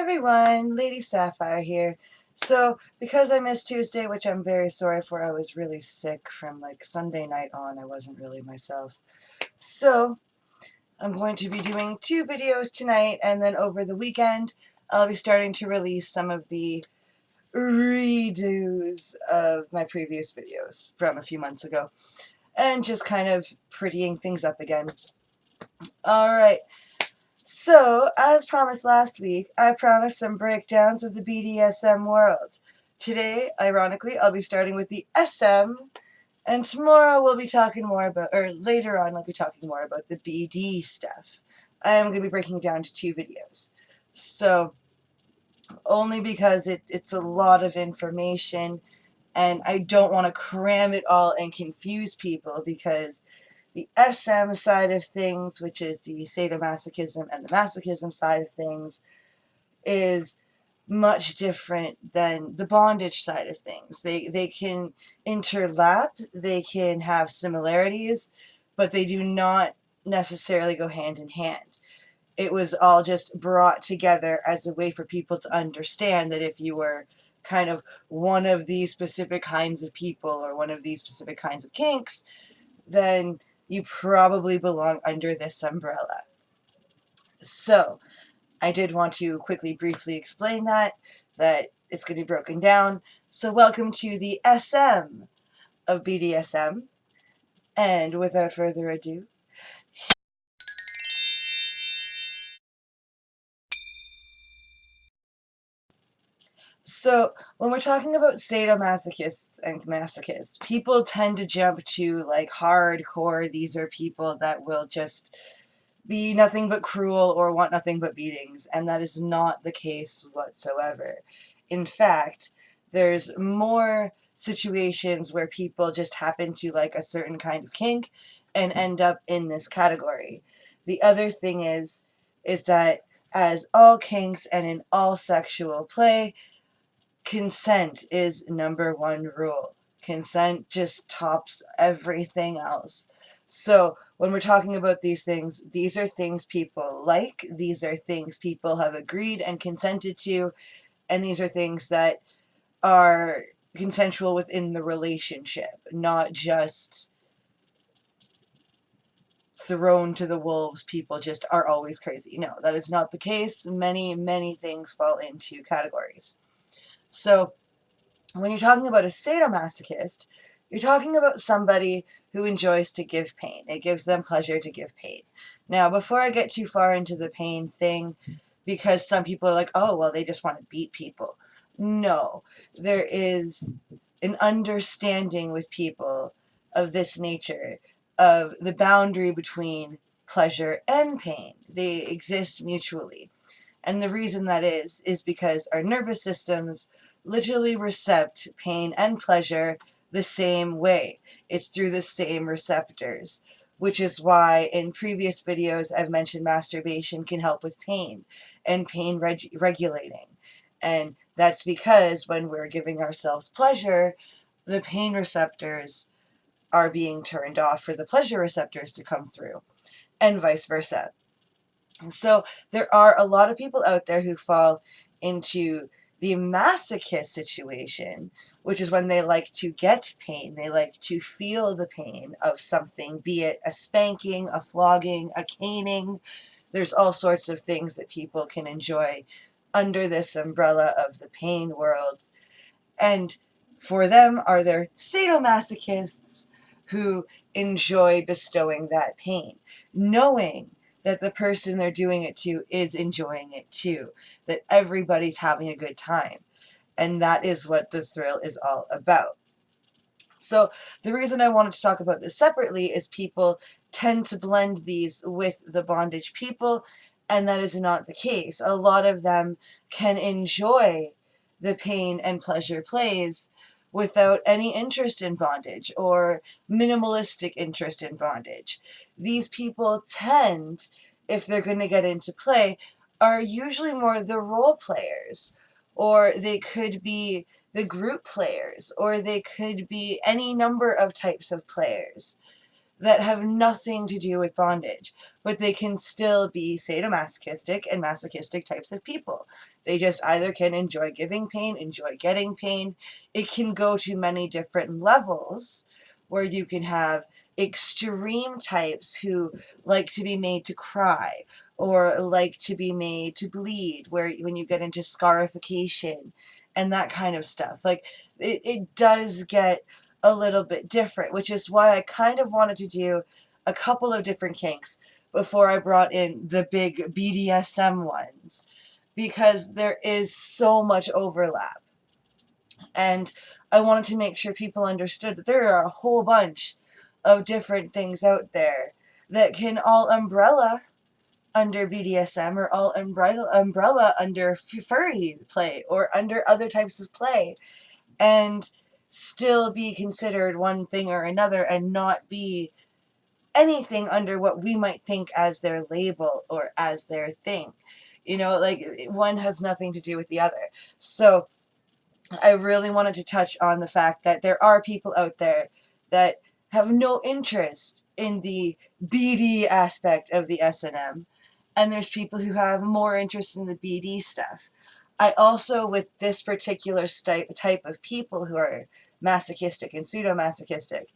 everyone, Lady Sapphire here. So, because I missed Tuesday, which I'm very sorry for, I was really sick from like Sunday night on. I wasn't really myself. So, I'm going to be doing 2 videos tonight, and then over the weekend, I'll be starting to release some of the redos of my previous videos from a few months ago, and just kind of prettying things up again. Alright. So, as promised last week, I promised some breakdowns of the BDSM world. Today, ironically, I'll be starting with the SM, and tomorrow we'll be talking more about, or later on I'll be talking more about the BD stuff. I am going to be breaking it down to 2 videos. So, only because it's a lot of information, and I don't want to cram it all and confuse people, because the SM side of things, which is the sadomasochism, and the masochism side of things, is much different than the bondage side of things. They can interlap, they can have similarities, but they do not necessarily go hand in hand. It was all just brought together as a way for people to understand that if you were kind of one of these specific kinds of people or one of these specific kinds of kinks, then you probably belong under this umbrella. So, I did want to quickly, briefly explain that it's going to be broken down. So welcome to the SM of BDSM, and without further ado, so when we're talking about sadomasochists and masochists, people tend to jump to like hardcore, these are people that will just be nothing but cruel or want nothing but beatings, and that is not the case whatsoever. In fact, there's more situations where people just happen to like a certain kind of kink and end up in this category. The other thing is that as all kinks and in all sexual play, consent is #1 rule. Consent just tops everything else. So when we're talking about these are things people like, these are things people have agreed and consented to, and these are things that are consensual within the relationship, not just thrown to the wolves. People just are always crazy. No, that is not the case. Many, many things fall into categories. So when you're talking about a sadomasochist, you're talking about somebody who enjoys to give pain. It gives them pleasure to give pain. Now, before I get too far into the pain thing, because some people are like, oh, well, they just want to beat people. No, there is an understanding with people of this nature, of the boundary between pleasure and pain. They exist mutually. And the reason that is because our nervous systems literally recept pain and pleasure the same way. It's through the same receptors, which is why in previous videos I've mentioned masturbation can help with pain and pain regulating. And that's because when we're giving ourselves pleasure, the pain receptors are being turned off for the pleasure receptors to come through, and vice versa. So there are a lot of people out there who fall into the masochist situation, which is when they like to get pain. They like to feel the pain of something, be it a spanking, a flogging, a caning. There's all sorts of things that people can enjoy under this umbrella of the pain world. And for them are there sadomasochists who enjoy bestowing that pain, knowing that the person they're doing it to is enjoying it too, that everybody's having a good time. And that is what the thrill is all about. So the reason I wanted to talk about this separately is people tend to blend these with the bondage people, and that is not the case. A lot of them can enjoy the pain and pleasure plays without any interest in bondage or minimalistic interest in bondage. These people tend, if they're going to get into play, are usually more the role players, or they could be the group players, or they could be any number of types of players. that have nothing to do with bondage, but they can still be sadomasochistic and masochistic types of people. They just either can enjoy giving pain, enjoy getting pain. It can go to many different levels where you can have extreme types who like to be made to cry or like to be made to bleed, where when you get into scarification and that kind of stuff. Like it does get a little bit different, which is why I kind of wanted to do a couple of different kinks before I brought in the big BDSM ones, because there is so much overlap. And I wanted to make sure people understood that there are a whole bunch of different things out there that can all umbrella under BDSM, or all umbrella under furry play, or under other types of play, and still be considered one thing or another and not be anything under what we might think as their label or as their thing. You know, like, one has nothing to do with the other. So I really wanted to touch on the fact that there are people out there that have no interest in the BD aspect of the S&M, and there's people who have more interest in the BD stuff. I also, with this particular type of people who are masochistic and pseudo-masochistic,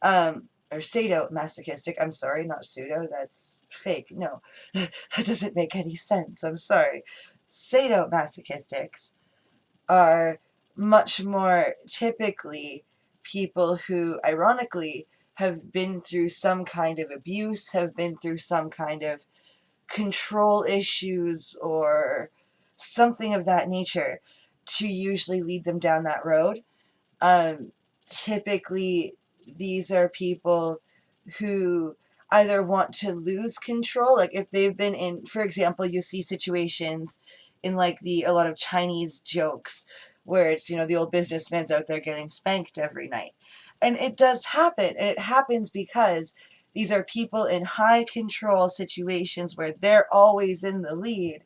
or sadomasochistic, I'm sorry, not pseudo, that's fake, no, that doesn't make any sense, I'm sorry. Sadomasochistics are much more typically people who, ironically, have been through some kind of abuse, have been through some kind of control issues or something of that nature to usually lead them down that road. Typically, these are people who either want to lose control, like if they've been in, for example, you see situations in like a lot of Chinese jokes where it's, you know, the old businessman's out there getting spanked every night. And it does happen, and it happens because these are people in high control situations where they're always in the lead.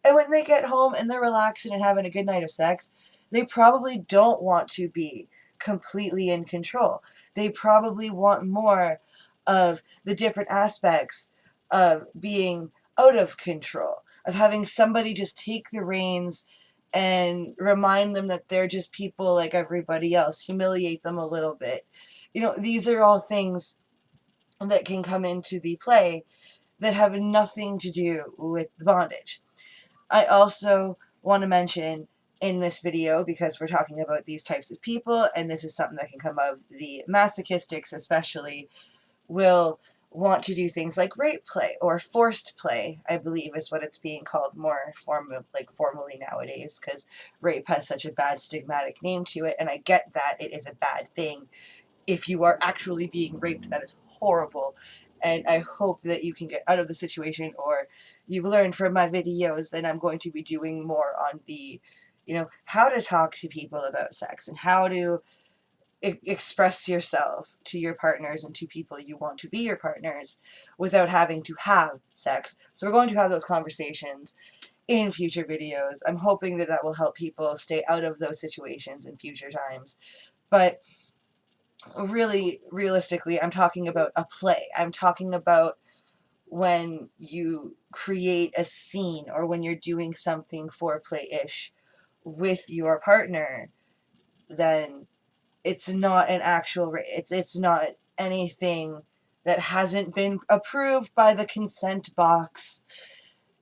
And when they get home and they're relaxing and having a good night of sex, they probably don't want to be completely in control. They probably want more of the different aspects of being out of control, of having somebody just take the reins and remind them that they're just people like everybody else, humiliate them a little bit. You know, these are all things that can come into the play that have nothing to do with the bondage. I also want to mention in this video, because we're talking about these types of people, and this is something that can come of the masochistics especially, will want to do things like rape play or forced play, I believe is what it's being called more formally nowadays, because rape has such a bad stigmatic name to it, and I get that it is a bad thing. If you are actually being raped, that is horrible, and I hope that you can get out of the situation, or you've learned from my videos, and I'm going to be doing more on the, you know, how to talk to people about sex and how to express yourself to your partners and to people you want to be your partners without having to have sex. So we're going to have those conversations in future videos. I'm hoping that that will help people stay out of those situations in future times. But really, realistically, I'm talking about a play. I'm talking about when you create a scene or when you're doing something foreplay-ish with your partner, then it's not an actual it's not anything that hasn't been approved by the consent box.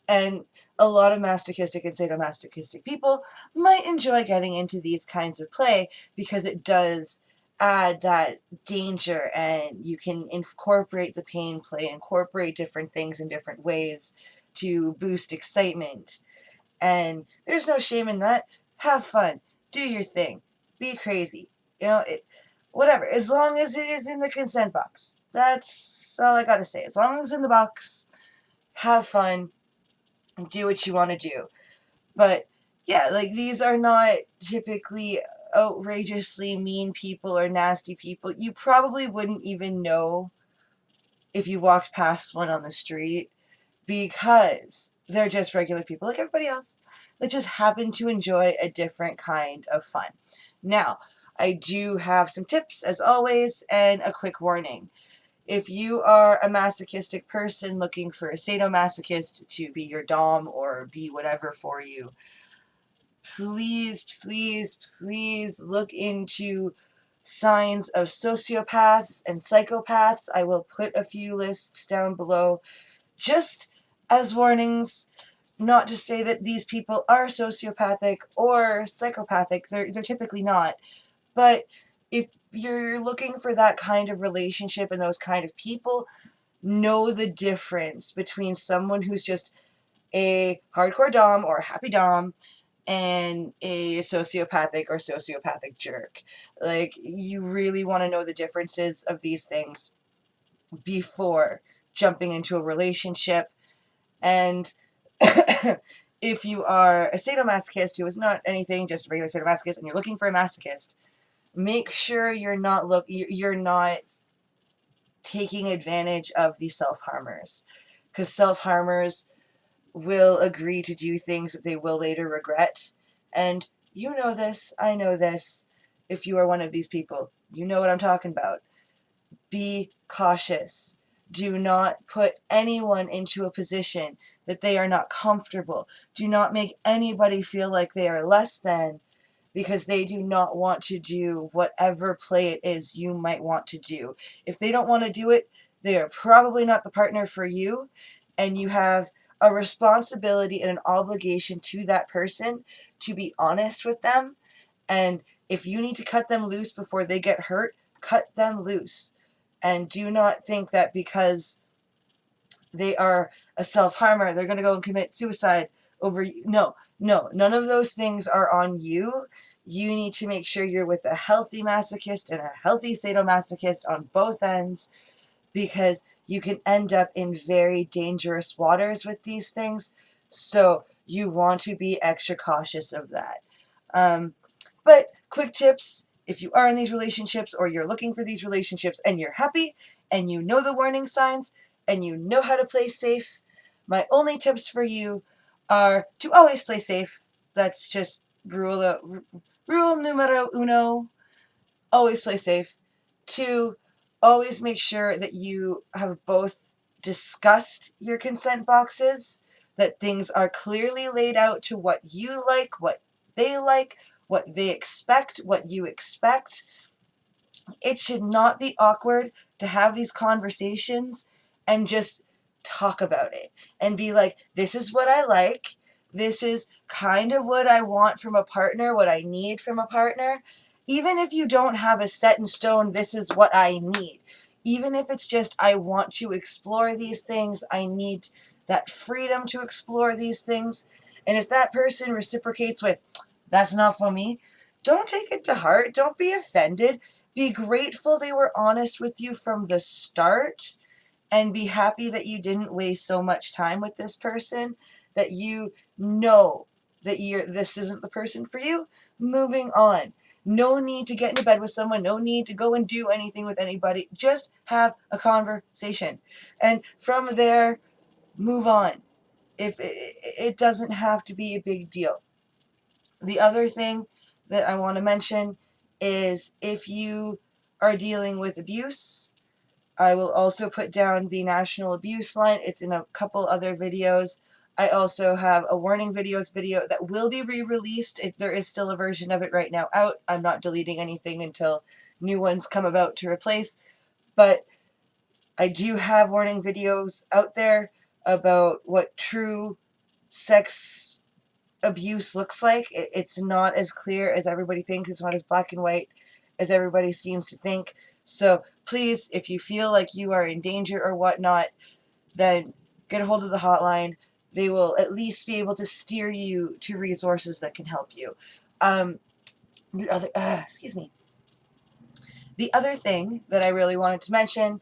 And a lot of masochistic and sadomasochistic people might enjoy getting into these kinds of play because it does add that danger, and you can incorporate the pain play, incorporate different things in different ways to boost excitement. And there's no shame in that. Have fun. Do your thing. Be crazy. You know, whatever. As long as it is in the consent box. That's all I gotta say. As long as it's in the box, have fun. Do what you want to do. But yeah, like, these are not typically outrageously mean people or nasty people. You probably wouldn't even know if you walked past one on the street, because they're just regular people like everybody else that just happen to enjoy a different kind of fun. Now, I do have some tips, as always, and a quick warning. If you are a masochistic person looking for a sadomasochist to be your dom or be whatever for you, please, please, please look into signs of sociopaths and psychopaths. I will put a few lists down below just as warnings, not to say that these people are sociopathic or psychopathic. They're typically not. But if you're looking for that kind of relationship and those kind of people, know the difference between someone who's just a hardcore dom or a happy dom and a sociopathic or sociopathic jerk. Like, you really want to know the differences of these things before jumping into a relationship. And if you are a sadomasochist who is not anything, just a regular sadomasochist, and you're looking for a masochist, make sure you're not taking advantage of the self-harmers, because self-harmers will agree to do things that they will later regret. And you know this, I know this. If you are one of these people, you know what I'm talking about. Be cautious. Do not put anyone into a position that they are not comfortable. Do not make anybody feel like they are less than because they do not want to do whatever play it is you might want to do. If they don't want to do it, they are probably not the partner for you, and you have a responsibility and an obligation to that person to be honest with them. And if you need to cut them loose before they get hurt, cut them loose. And do not think that because they are a self-harmer, they're going to go and commit suicide over you. No, no, none of those things are on you. You need to make sure you're with a healthy masochist and a healthy sadomasochist on both ends, because you can end up in very dangerous waters with these things. So you want to be extra cautious of that. But quick tips, if you are in these relationships or you're looking for these relationships and you're happy and you know the warning signs and you know how to play safe, my only tips for you are to always play safe. That's just rule numero uno. Always play safe. 2, always make sure that you have both discussed your consent boxes, that things are clearly laid out to what you like, what they expect, what you expect. It should not be awkward to have these conversations and just talk about it and be like, this is what I like. This is kind of what I want from a partner, what I need from a partner. Even if you don't have a set in stone, this is what I need. Even if it's just, I want to explore these things, I need that freedom to explore these things. And if that person reciprocates with, that's not for me, don't take it to heart. Don't be offended. Be grateful they were honest with you from the start, and be happy that you didn't waste so much time with this person, that you know that this isn't the person for you. Moving on. No need to get into bed with someone. No need to go and do anything with anybody. Just have a conversation. And from there, move on. If it doesn't have to be a big deal. The other thing that I want to mention is if you are dealing with abuse, I will also put down the National Abuse Line. It's in a couple other videos. I also have a warning videos video that will be re-released. There is still a version of it right now out. I'm not deleting anything until new ones come about to replace. But I do have warning videos out there about what true sex abuse looks like. It's not as clear as everybody thinks. It's not as black and white as everybody seems to think. So please, if you feel like you are in danger or whatnot, then get a hold of the hotline. They will at least be able to steer you to resources that can help you. Excuse me. The other thing that I really wanted to mention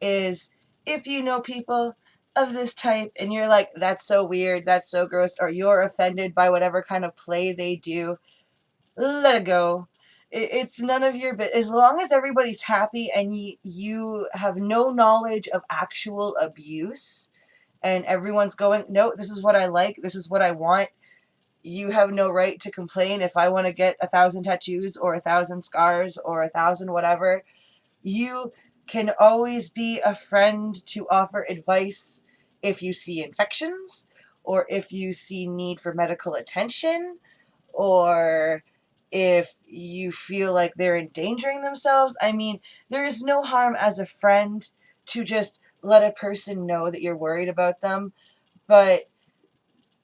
is, if you know people of this type and you're like, that's so weird, that's so gross, or you're offended by whatever kind of play they do, let it go. It's none of your business. As long as everybody's happy and you have no knowledge of actual abuse and everyone's going, no, this is what I like, this is what I want, you have no right to complain. If I want to get 1,000 tattoos or 1,000 scars or 1,000 whatever, you can always be a friend to offer advice if you see infections, or if you see need for medical attention, or if you feel like they're endangering themselves. I mean, there is no harm as a friend to just let a person know that you're worried about them, but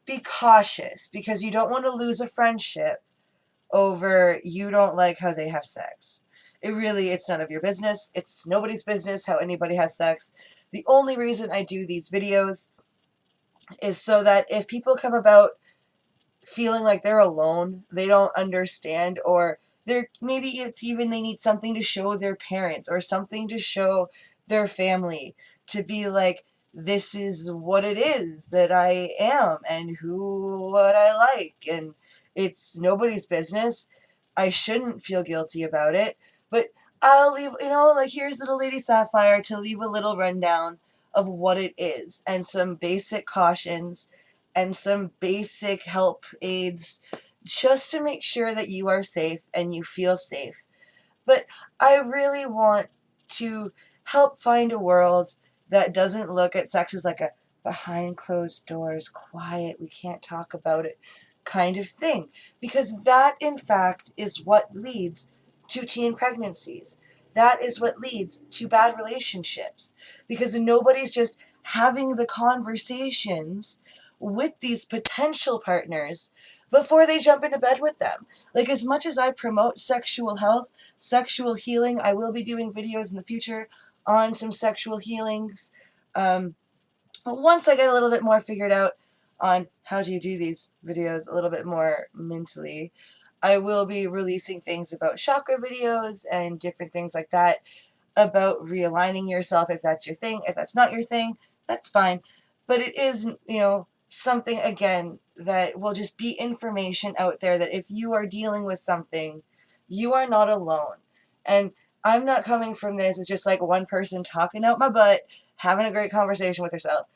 be cautious, because you don't want to lose a friendship over you don't like how they have sex. It's none of your business. It's nobody's business how anybody has sex. The only reason I do these videos is so that if people come about feeling like they're alone, they don't understand, or maybe it's even they need something to show their parents or something to show their family, to be like, this is what it is that I am and what I like, and it's nobody's business. I shouldn't feel guilty about it, but I'll leave, like, here's little Lady Sapphire to leave a little rundown of what it is and some basic cautions and some basic help aids, just to make sure that you are safe and you feel safe. But I really want to help find a world that doesn't look at sex as like a behind closed doors, quiet, we can't talk about it kind of thing. Because that, in fact, is what leads to teen pregnancies. That is what leads to bad relationships. Because nobody's just having the conversations with these potential partners before they jump into bed with them. Like, as much as I promote sexual health, sexual healing, I will be doing videos in the future on some sexual healings. But once I get a little bit more figured out on how to do these videos a little bit more mentally, I will be releasing things about chakra videos and different things like that, about realigning yourself if that's your thing. If that's not your thing, that's fine. But it is, something, again, that will just be information out there that if you are dealing with something, you are not alone. And I'm not coming from this as just like one person talking out my butt, having a great conversation with herself.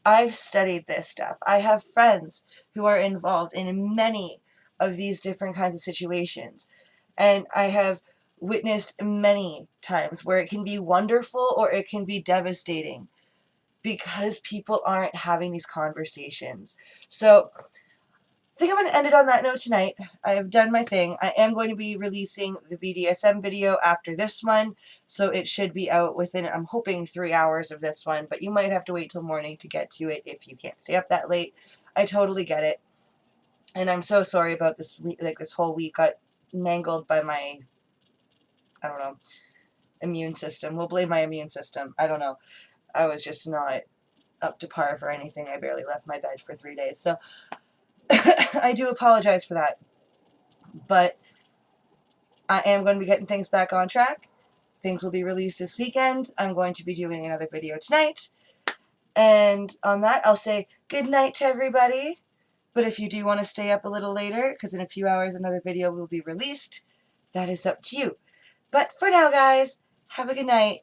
I've studied this stuff. I have friends who are involved in many of these different kinds of situations. And I have witnessed many times where it can be wonderful or it can be devastating because people aren't having these conversations. So I think I'm going to end it on that note tonight. I have done my thing. I am going to be releasing the BDSM video after this one, so it should be out within, I'm hoping, 3 hours of this one, but you might have to wait till morning to get to it if you can't stay up that late. I totally get it. And I'm so sorry about this week, like this whole week got mangled by my, I don't know, immune system. We'll blame my immune system. I don't know. I was just not up to par for anything. I barely left my bed for 3 days. So I do apologize for that. But I am going to be getting things back on track. Things will be released this weekend. I'm going to be doing another video tonight. And on that, I'll say good night to everybody. But if you do want to stay up a little later, because in a few hours another video will be released, that is up to you. But for now, guys, have a good night.